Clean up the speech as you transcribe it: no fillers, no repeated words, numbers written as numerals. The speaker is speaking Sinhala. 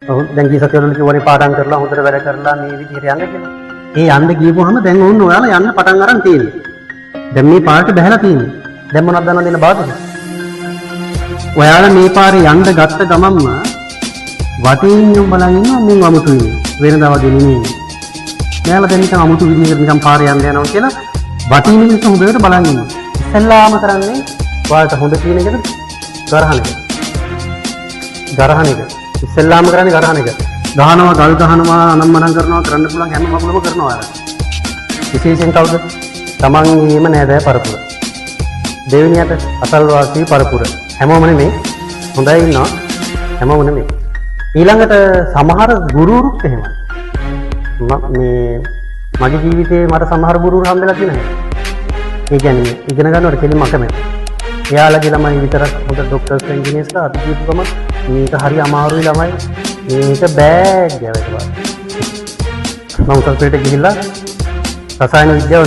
දැන් ගිය සතිවල කිව්වනේ පාඩම් කරලා හොඳට වැඩ කරලා මේ විදිහට යන්න කියලා. ඒ යන්න ගියපුවාම දැන් ඕන්න ඔයාලා යන්න පටන් අරන් තියෙන්නේ. දැන් මේ පාරට බහැලා තියෙන්නේ. දැන් මොනවද දන්නවද දෙන බාධක? ඔයාලා මේ පාරේ යන්න ගත්ත ගමන්ම වටින් බලන් ඉන්නවා මුන් අමුතු වෙන්නේ. වෙනදා වගේ නෙමෙයි. මෙයාලා දැන් නිකන් අමුතු විදිහකට නිකන් පාරේ යන්න යනවා කියලා වටින් මිනිස්සු හොඳට බලන් ඉන්නවා. ඉස්සල්ලාම කරන්නේ ඔයාලට හොඳ කියන එකද? ගරහන එක. ගරහන එක. ඉස්සල්ලාම කරන්නේ ගරහන එක. ගහනවා, ගල් ගහනවා, අනම්මනම් කරනවා, කරන්න පුළුවන් හැම මගුලම කරනවා අර. විශේෂයෙන් කවුද? තමන්ගේම නෑදෑ පරපුර. දෙවෙනියට අසල්වාසී පරපුර. හැමෝම නෙමෙයි. හොඳයි ඉන්නවා. හැමෝම නෙමෙයි. ඊළඟට සමහර ගුරුවරුත් එහෙමයි. මේ මගේ ජීවිතේ මට සමහර ගුරුවරු හම්බෙලා තියෙනවා. ඒ කියන්නේ ඉගෙන ගන්නවට කෙලින්ම අකමැති. එයාලගේ ළමයි විතරක් හොඳ ඩොක්ටර්ස් ඉංජිනේර්ස්ලා අපි කියපුවම මේක හරි අමාරුයි ළමයි. මේක බෑග් කියලා. මම උසස් පෙළට ගිහිල්ලා රසායන විද්‍යාව